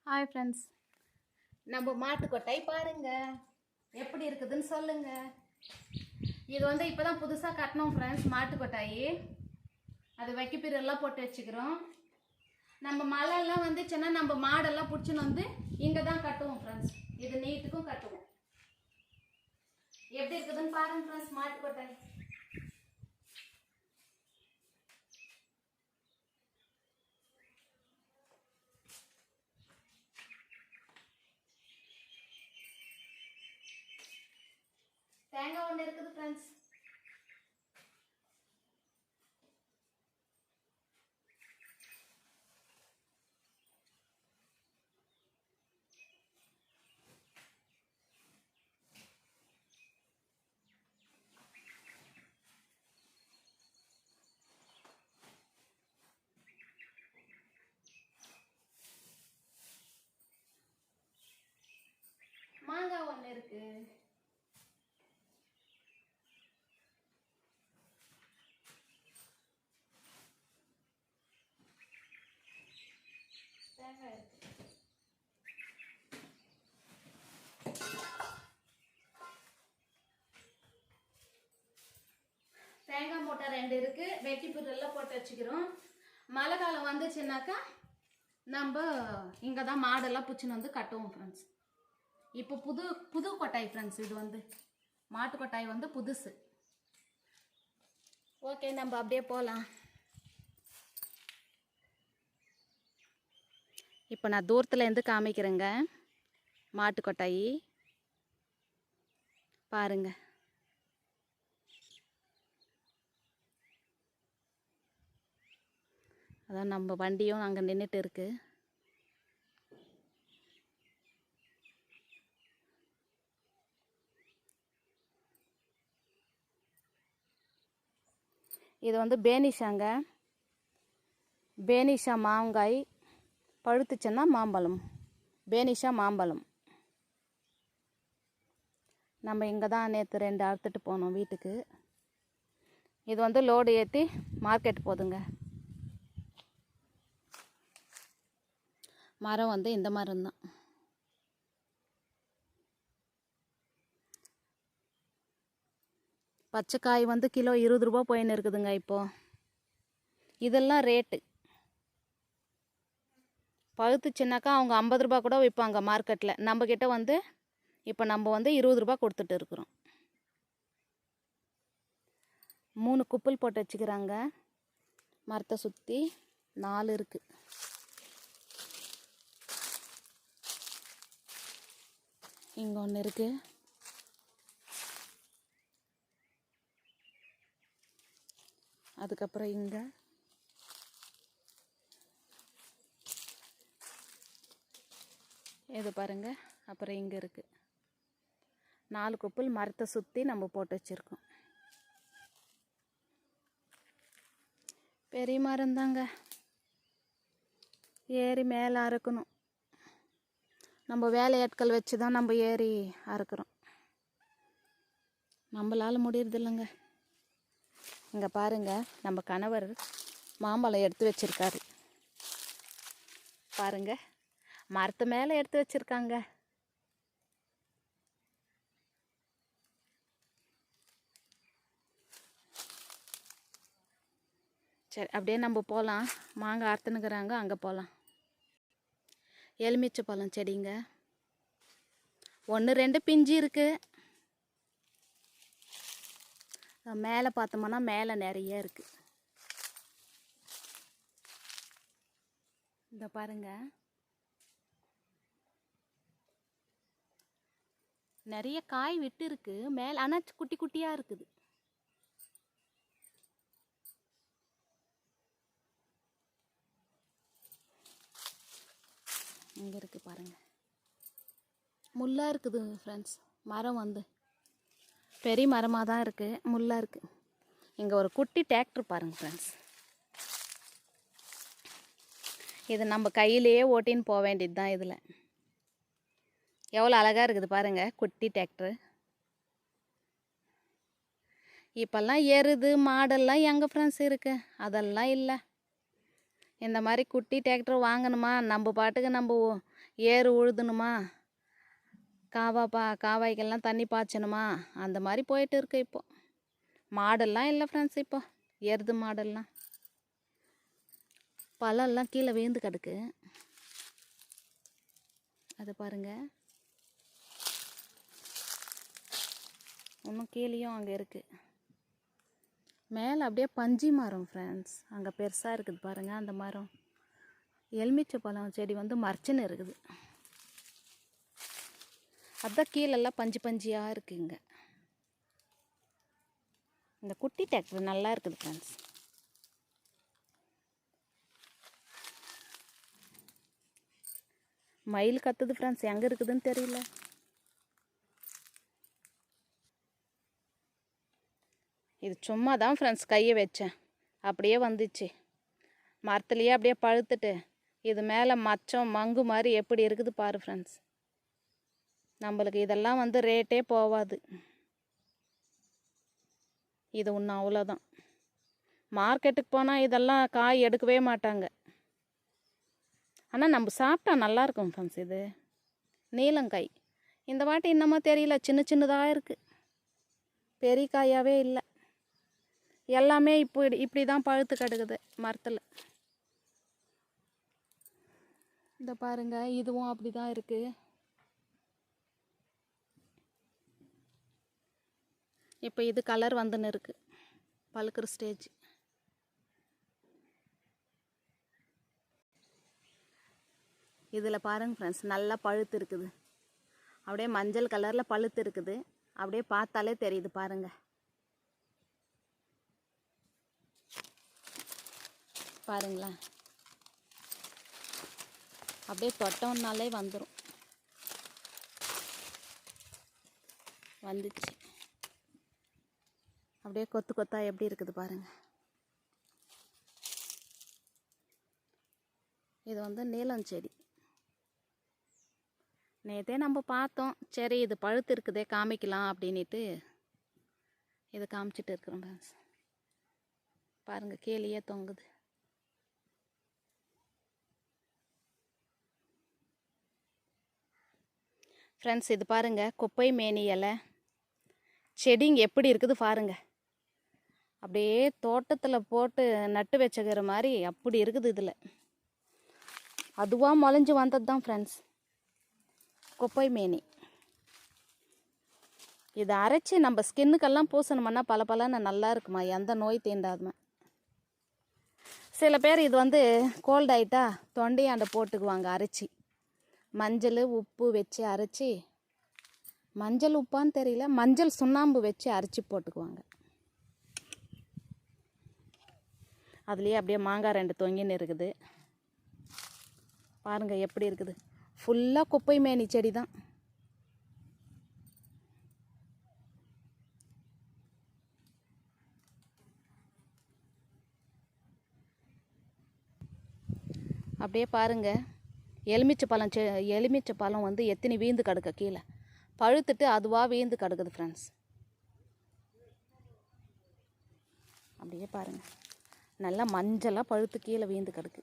Hi friends, நம்ம மாட்டுக்கொட்டை பாருங்க எப்படி இருக்குதுன்னு சொல்லுங்க. இது வந்து இப்போ தான் புதுசாக கட்டணும் ஃப்ரெண்ட்ஸ். மாட்டுக்கொட்டாயி அது வைக்கப்பீரெல்லாம் போட்டு வச்சுக்கிறோம். நம்ம மழைலாம் வந்துச்சுன்னா நம்ம மாடெல்லாம் பிடிச்சின்னு வந்து இங்கே தான் கட்டுவோம் ஃப்ரெண்ட்ஸ். இது நீட்டுக்கும் கட்டுவோம். எப்படி இருக்குதுன்னு பாருங்க ஃப்ரெண்ட்ஸ் மாட்டுக்கொட்டாய். தேங்காய் ஒன்று இருக்குது ஃப்ரெண்ட்ஸ். மாங்காய் ஒன்று இருக்கு. தேங்காய் இருக்கு. தேங்காய் மூட்டை 2 இருக்கு. வெட்டிப்பூரெல்லாம் போட்டு வச்சுக்கிறோம். மழை காலம் வந்துச்சுன்னாக்கா நம்ம இங்கே தான் மாடெல்லாம் பிடிச்சின்னு வந்து கட்டுவோம் ஃப்ரெண்ட்ஸ். இப்போ புது கொட்டாய் ஃப்ரெண்ட்ஸ். இது வந்து மாட்டு கொட்டாய் வந்து புதுசு. ஓகே, நம்ம அப்படியே போகலாம். இப்போ நான் தூரத்தில் இருந்து காமிக்கிறேங்க. மாட்டு கொட்டாய் பாருங்க. அதான் நம்ம வண்டியும் அங்கே நின்றுட்டு இருக்கு. இது வந்து பேனிஷாங்க. பேனிஷா மாங்காய் பழுத்துச்சுன்னா மாம்பழம். பேனிஷா மாம்பழம். நம்ம இங்கே தான் நேற்று 2 அறுத்துட்டு போனோம் வீட்டுக்கு. இது வந்து லோடு ஏற்றி மார்க்கெட் போதுங்க. மரம் வந்து இந்த மரம் தான். பச்சைக்காய் வந்து கிலோ 20 ரூபா போயின்னு இருக்குதுங்க இப்போது. இதெல்லாம் ரேட்டு. பழுத்துச்சுன்னாக்கா அவங்க 50 ரூபா கூட விற்பாங்க மார்க்கெட்டில். நம்மக்கிட்ட வந்து இப்போ நம்ம வந்து 20 ரூபா கொடுத்துட்டு இருக்கிறோம். 3 குப்பல் போட்டு வச்சுக்கிறாங்க. மரத்தை சுற்றி 4 இருக்குது. இங்கே ஒன்று இருக்குது. அதுக்கப்புறம் இங்கே இது பாருங்க. அப்புறம் இங்கே இருக்குது. 4 குப்பல் மரத்தை சுற்றி நம்ம போட்டு வச்சுருக்கோம். பெரிய மரம் தாங்க. ஏறி மேலே அறுக்கணும். நம்ம வேலையாட்கள் வச்சு தான் நம்ம ஏறி அறுக்கிறோம். நம்மளால் முடியறதில்லைங்க. இங்கே பாருங்க, நம்ம கணவர் மாம்பழம் எடுத்து வச்சிருக்காரு பாருங்க. மரத்து மேலே எடுத்து வச்சிருக்காங்க. சரி, அப்படியே நம்ம போகலாம். மாங்காய் அறுத்துனுக்குறாங்க, அங்கே போகலாம். எலுமிச்சை பழம் செடிங்க 1 2 பிஞ்சு இருக்குது. மேலே பார்த்தோம்னா மேலே நிறைய இருக்குது. இந்த பாருங்க, நிறைய காய் விட்டு இருக்கு மேலே. ஆனால் குட்டி குட்டியாக இருக்குது. இங்கே இருக்குது பாருங்க. முள்ளாக இருக்குது ஃப்ரெண்ட்ஸ். மரம் வந்து பெரிய மரமாக தான் இருக்குது, முள்ளாக இருக்குது. இங்கே ஒரு குட்டி டிராக்டர் பாருங்கள் ஃப்ரெண்ட்ஸ். இது நம்ம கையிலேயே ஓட்டின்னு போக வேண்டியது தான். இதில் எவ்வளோ அழகாக இருக்குது பாருங்கள், குட்டி டிராக்டரு. இப்போல்லாம் எருது மாடெல்லாம் எங்கே ஃப்ரெண்ட்ஸ் இருக்குது? அதெல்லாம் இல்லை. இந்த மாதிரி குட்டி டிராக்டர் வாங்கணுமா, நம்ம பாட்டுக்கு நம்ம ஏறு உழுதுணுமா, காவாய்க்கெல்லாம் தண்ணி பாய்ச்சணுமா, அந்த மாதிரி போயிட்டு இருக்கு. இப்போ மாடெல்லாம் இல்லை ஃப்ரெண்ட்ஸ், இப்போ எருது மாடெல்லாம். பழம்லாம் கீழே விழுந்து கிடக்கு, அதை பாருங்கள். இன்னும் கீழேயும் அங்கே இருக்குது. மேலே அப்படியே பஞ்சி மரம் ஃப்ரெண்ட்ஸ், அங்கே பெருசாக இருக்குது பாருங்கள் அந்த மரம். எலுமிச்சை பழம் செடி வந்து மறைச்சின்னு இருக்குது. அதுதான் கீழெல்லாம் பஞ்சியாக இருக்குங்க. இந்த குட்டி டிராக்டர் நல்லா இருக்குது ஃப்ரெண்ட்ஸ். மயில் கத்துது ஃப்ரெண்ட்ஸ், எங்கே இருக்குதுன்னு தெரியல. இது சும்மா தான் ஃப்ரெண்ட்ஸ் கையை வச்சேன், அப்படியே வந்துச்சு. மரத்துலேயே அப்படியே பழுத்துட்டு இது மேலே மச்சம் மங்கு மாதிரி எப்படி இருக்குது பாரு ஃப்ரெண்ட்ஸ். நம்மளுக்கு இதெல்லாம் வந்து ரேட்டே போகாது. இது ஒன்று அவ்வளோதான். மார்க்கெட்டுக்கு போனால் இதெல்லாம் காய் எடுக்கவே மாட்டாங்க. ஆனால் நம்ம சாப்பிட்டா நல்லாயிருக்கும் ஃப்ரெண்ட்ஸ். இது நீலங்காய். இந்த வாட்டி இன்னமா தெரியல, சின்னதாக இருக்குது, பெரிய காயாகவே இல்லை. எல்லாமே இப்படி தான் பழுத்து கிடக்குது மரத்தில். இந்த பாருங்க, இதுவும் அப்படி தான் இருக்குது. இப்போ இது கலர் வந்துன்னு இருக்குது, பழுக்கிற ஸ்டேஜ். இதில் பாருங்க ஃப்ரெண்ட்ஸ், நல்லா பழுத்து இருக்குது. அப்படியே மஞ்சள் கலரில் பழுத்து இருக்குது. அப்படியே பார்த்தாலே தெரியுது பாருங்கள். பாருங்களேன், அப்படியே தொட்டோம்னாலே வந்துடும். வந்துச்சு. அப்படியே கொத்து கொத்தா எப்படி இருக்குது பாருங்கள். இது வந்து நீலம் செடி. நேற்றே நம்ம பார்த்தோம், சரி இது பழுத்து இருக்குதே காமிக்கலாம் அப்படின்ட்டு இது காமிச்சிட்டு இருக்கிறோம் ஃப்ரெண்ட்ஸ். பாருங்கள், கீழேயே தொங்குது. ஃப்ரெண்ட்ஸ் இது பாருங்கள், குப்பை மேனி இலை செடிங்க எப்படி இருக்குது பாருங்கள். அப்படியே தோட்டத்தில் போட்டு நட்டு வச்சுக்கிற மாதிரி அப்படி இருக்குது. இதில் அதுவாக முளைஞ்சி வந்தது தான் ஃப்ரெண்ட்ஸ் குப்பை மேனி. இதை அரைச்சி நம்ம ஸ்கின்னுக்கெல்லாம் பூசணுமன்னா பல நல்லா இருக்குமா, எந்த நோய் தீண்டாதுமா. சில பேர் இது வந்து கோல்டு ஆகிட்டா தொண்டையாண்ட போட்டுக்குவாங்க அரைச்சி. மஞ்சள் உப்பு வச்சு அரைச்சி, மஞ்சள் உப்பான்னு தெரியல, மஞ்சள் சுண்ணாம்பு வச்சு அரைச்சி போட்டுக்குவாங்க. அதுலேயே அப்படியே மாங்காய் 2 தொங்கின்னு இருக்குது பாருங்கள் எப்படி இருக்குது. ஃபுல்லாக குப்பை மேனி செடி தான். அப்படியே பாருங்கள், எலுமிச்சை பழம் வந்து எத்தனை வீந்து கிடக்க கீழே பழுத்துட்டு அதுவாக வீந்து கிடக்குது ஃப்ரெண்ட்ஸ். அப்படியே பாருங்கள், நல்லா மஞ்சளாக பழுத்து கீழே வீந்து கிடக்கு.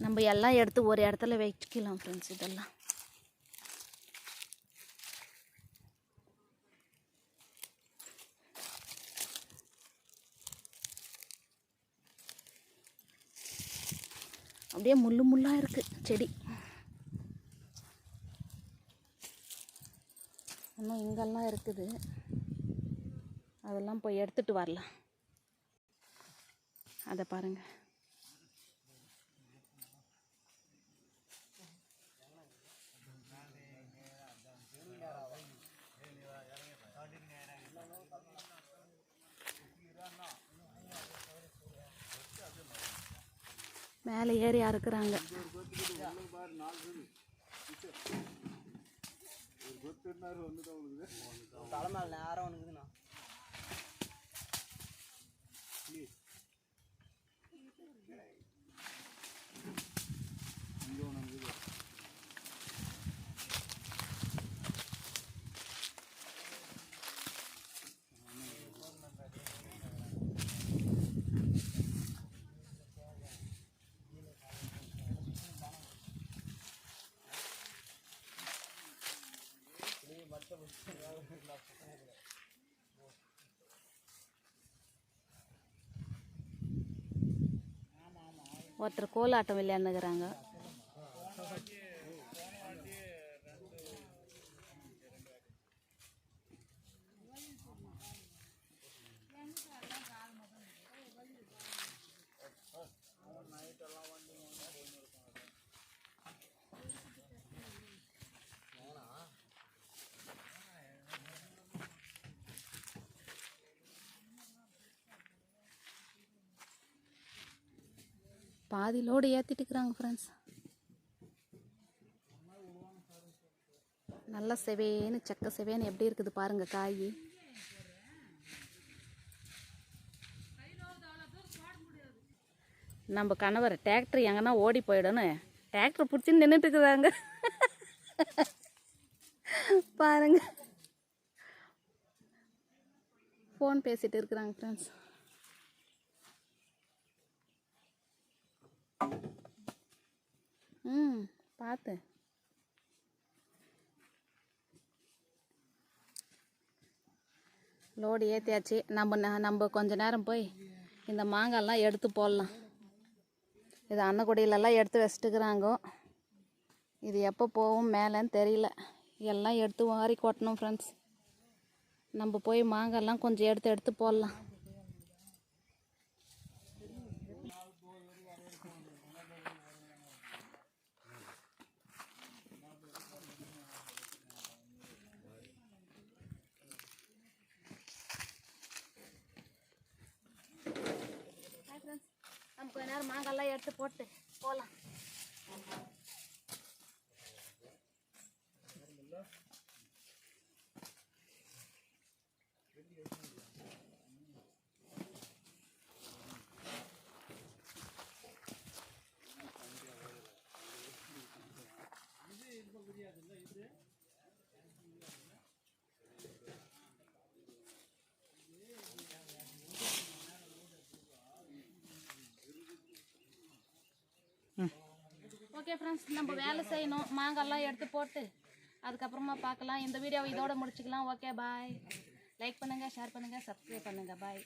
நம்ம எல்லாம் எடுத்து ஒரு இடத்துல வச்சுக்கலாம் ஃப்ரெண்ட்ஸ். இதெல்லாம் அப்படியே முள்ளாக இருக்குது செடி. இன்னும் இங்கெல்லாம் இருக்குது, அதெல்லாம் போய் எடுத்துகிட்டு வரலாம். அதை பாருங்கள். மேலே ஏறி அறுக்குறாங்க. ஒருத்தர் கோலாட்டம் விளையாண்டுக்கிறாங்க. பாதி லோடு ஏற்றிட்டு இருக்கிறாங்க ஃப்ரெண்ட்ஸ். நல்லா செவேன்னு செக்க செவேன்னு எப்படி இருக்குது பாருங்க காய். நம்ம கணவர் டிராக்டர் எங்கன்னா ஓடி போயிடணும், டிராக்டர் பிடிச்சின்னு நின்றுட்டு இருக்கிறாங்க பாருங்க. ஃபோன் பேசிட்டு இருக்கிறாங்க ஃப்ரெண்ட்ஸ். பார்த்து லோடு ஏற்றியாச்சு. நம்ம கொஞ்ச நேரம் போய் இந்த மாங்காய்லாம் எடுத்து போடலாம். இது அன்னக்குடியிலலாம் எடுத்து வச்சுட்டுக்கிறாங்க. இது எப்போ போகும் மேலேன்னு தெரியல. எல்லாம் எடுத்து வாரி கொட்டணும் ஃப்ரெண்ட்ஸ். நம்ம போய் மாங்காய்லாம் கொஞ்சம் எடுத்து போடலாம். நம்ம கொஞ்ச நேரம் மாங்காய்லாம் எடுத்து போட்டு போகலாம். ஓகே ஃப்ரெண்ட்ஸ், நம்ம வேலை செய்யணும். மாங்காய்லாம் எடுத்து போட்டு அதுக்கப்புறமா பார்க்கலாம். இந்த வீடியோவை இதோட முடிச்சுக்கலாம். Okay bye. லைக் பண்ணுங்கள், ஷேர் பண்ணுங்கள், சப்ஸ்கிரைப் பண்ணுங்கள். பாய்.